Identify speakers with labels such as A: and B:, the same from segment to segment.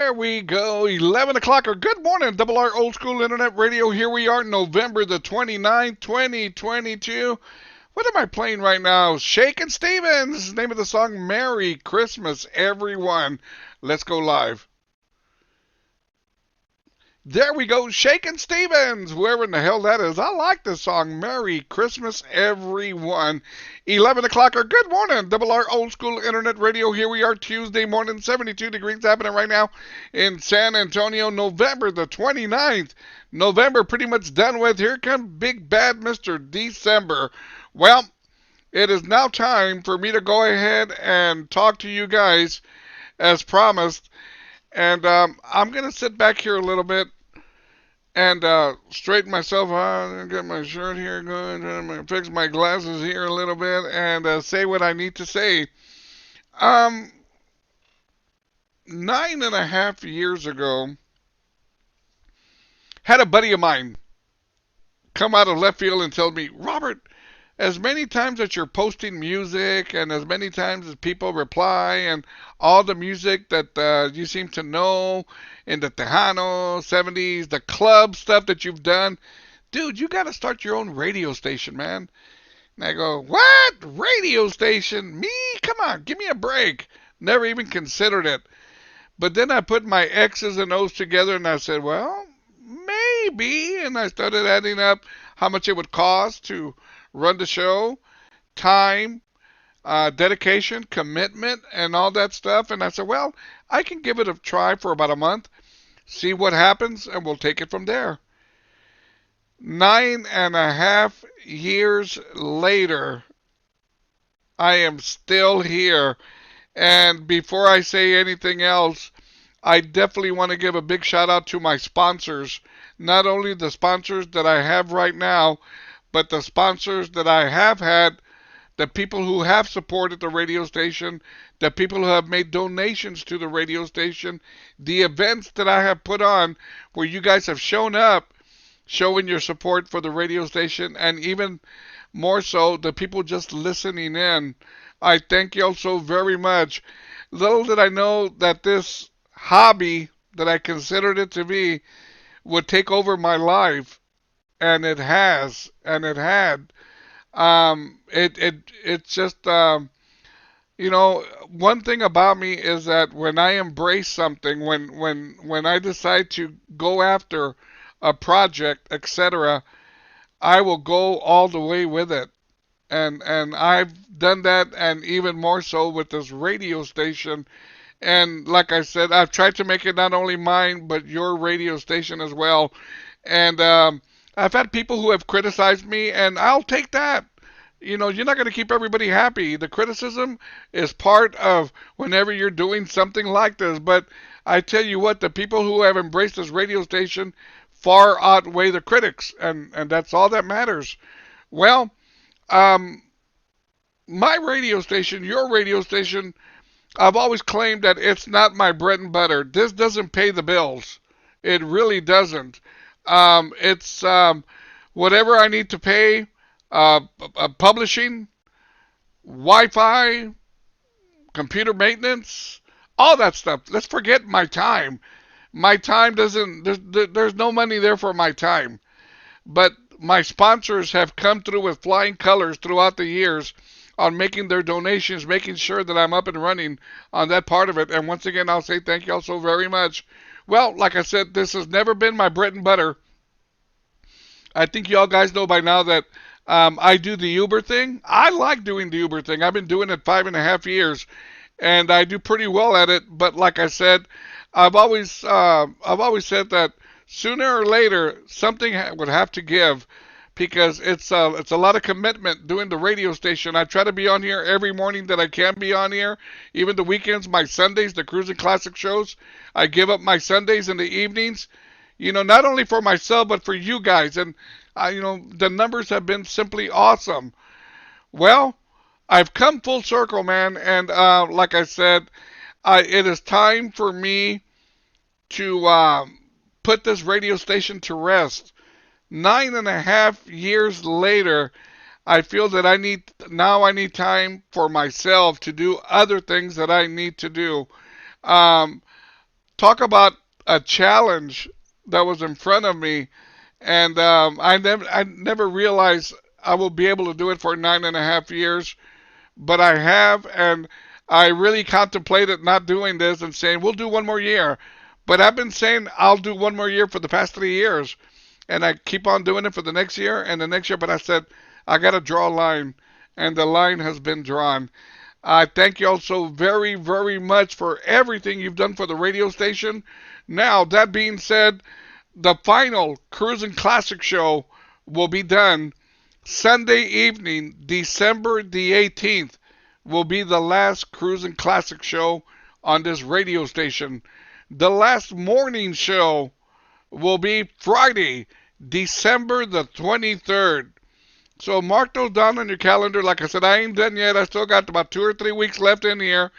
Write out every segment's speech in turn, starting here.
A: There we go, 11 o'clock, or good morning, Double R Old School Internet Radio. Here we are, November the 29th, 2022. What am I playing right now? Shakin' Stevens, name of the song, Merry Christmas, everyone. Let's go live. There we go, Shakin' Stevens, whoever in the hell that is. I like this song. Merry Christmas, everyone. 11 o'clock, or good morning, Double R Old School Internet Radio. Here we are, Tuesday morning, 72 degrees happening right now in San Antonio, November the 29th. November pretty much done with. Here comes big bad Mr. December. Well, it is now time for me to go ahead and talk to you guys as promised. And I'm going to sit back here a little bit and straighten myself out, get my shirt here going, fix my glasses here a little bit, and say what I need to say. Um, 9.5 years ago, had a buddy of mine come out of left field and tell me, Robert, as many times as you're posting music and as many times as people reply and all the music that you seem to know in the Tejano 70s, the club stuff that you've done, dude, you got to start your own radio station, man. And I go, what? Radio station? Me? Come on, give me a break. Never even considered it. But then I put my X's and O's together and I said, well, maybe. And I started adding up how much it would cost to run the show, time, dedication, commitment, and all that stuff. And I said, well, I can give it a try for about a month, see what happens, and we'll take it from there. 9.5 years later, I am still here. And before I say anything else, I definitely want to give a big shout out to my sponsors. Not only the sponsors that I have right now, but the sponsors that I have had, the people who have supported the radio station, the people who have made donations to the radio station, the events that I have put on where you guys have shown up, showing your support for the radio station, and even more so, the people just listening in. I thank you all so very much. Little did I know that this hobby that I considered it to be would take over my life, and it has, and it had. It's just one thing about me is that when I embrace something, when I decide to go after a project, etc., I will go all the way with it. And I've done that, and even more so with this radio station. And like I said, I've tried to make it not only mine but your radio station as well. And I've had people who have criticized me, and I'll take that. You're not going to keep everybody happy. The criticism is part of whenever you're doing something like this. But I tell you what, the people who have embraced this radio station far outweigh the critics, and that's all that matters. Well, um, my radio station, your radio station, I've always claimed that it's not my bread and butter. This doesn't pay the bills. It really doesn't. It's whatever I need to pay, publishing, Wi-Fi, computer maintenance, all that stuff. Let's forget my time. My time doesn't. There's no money there for my time. But my sponsors have come through with flying colors throughout the years on making their donations, making sure that I'm up and running on that part of it. And once again, I'll say thank you all so very much. Well, like I said, this has never been my bread and butter. I think you all guys know by now that I do the Uber thing. I like doing the Uber thing. I've been doing it 5.5 years, and I do pretty well at it. But like I said, I've always said that sooner or later something would have to give because it's a lot of commitment doing the radio station. I try to be on here every morning that I can be on here, even the weekends, my Sundays, the cruising classic shows. I give up my Sundays in the evenings. Not only for myself but for you guys, and the numbers have been simply awesome. Well, I've come full circle, man, and like I said, it is time for me to put this radio station to rest. 9.5 years later, I feel that I need time for myself to do other things that I need to do. Um, talk about a challenge that was in front of me, and I never realized I will be able to do it for 9.5 years, but I have, and I really contemplated not doing this and saying we'll do one more year. But I've been saying I'll do one more year for the past 3 years, and I keep on doing it for the next year and the next year. But I said I got to draw a line, and the line has been drawn. I thank you all so very, very much for everything you've done for the radio station. Now, that being said, the final Cruising Classic show will be done Sunday evening, December the 18th, will be the last Cruising Classic show on this radio station. The last morning show will be Friday, December the 23rd. So mark those down on your calendar. Like I said, I ain't done yet. I still got about 2 or 3 weeks left in here.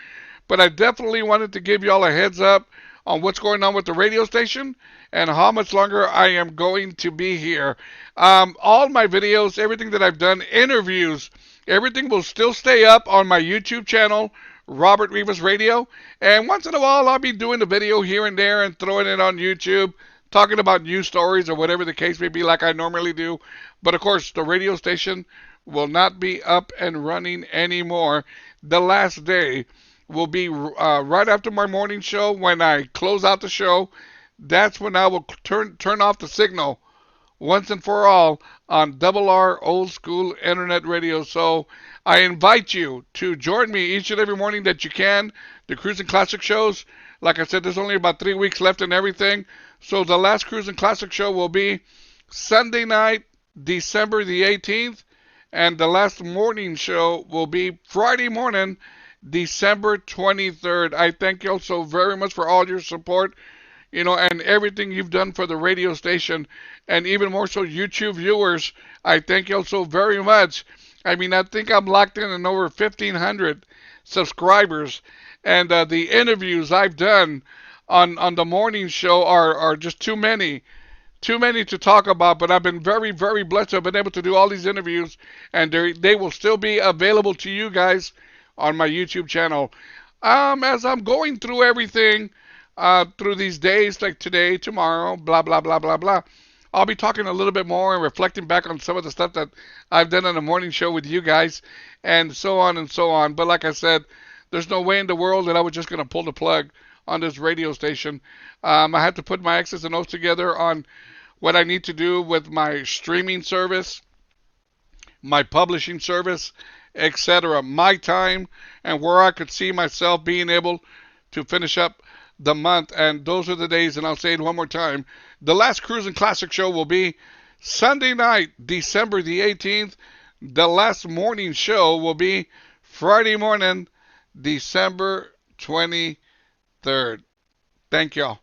A: But I definitely wanted to give y'all a heads up on what's going on with the radio station and how much longer I am going to be here. All my videos, everything that I've done, interviews, everything will still stay up on my YouTube channel, Robert Rivas Radio. And once in a while, I'll be doing a video here and there and throwing it on YouTube, talking about news stories or whatever the case may be, like I normally do. But of course, the radio station will not be up and running anymore. The last day will be right after my morning show. When I close out the show, that's when I will turn off the signal once and for all on Double R Old School Internet Radio. So I invite you to join me each and every morning that you can. The Cruising Classic shows, like I said, there's only about 3 weeks left and everything. So the last Cruising Classic show will be Sunday night, December the 18th, and the last morning show will be Friday morning, December 23rd. I thank you all so very much for all your support, and everything you've done for the radio station, and even more so YouTube viewers. I thank you all so very much. I mean, I think I'm locked in over 1,500 subscribers, and the interviews I've done on the morning show are just too many. Too many to talk about, but I've been very, very blessed to have been able to do all these interviews, and they will still be available to you guys on my YouTube channel. As I'm going through everything, through these days, like today, tomorrow, blah, blah, blah, blah, blah, I'll be talking a little bit more and reflecting back on some of the stuff that I've done on the morning show with you guys, and so on and so on. But like I said, there's no way in the world that I was just going to pull the plug on this radio station. I had to put my X's and O's together on what I need to do with my streaming service, my publishing service, etc., my time, and where I could see myself being able to finish up the month. And those are the days, and I'll say it one more time. The last Cruising Classic show will be Sunday night, December the 18th. The last morning show will be Friday morning, December 23rd. Thank y'all.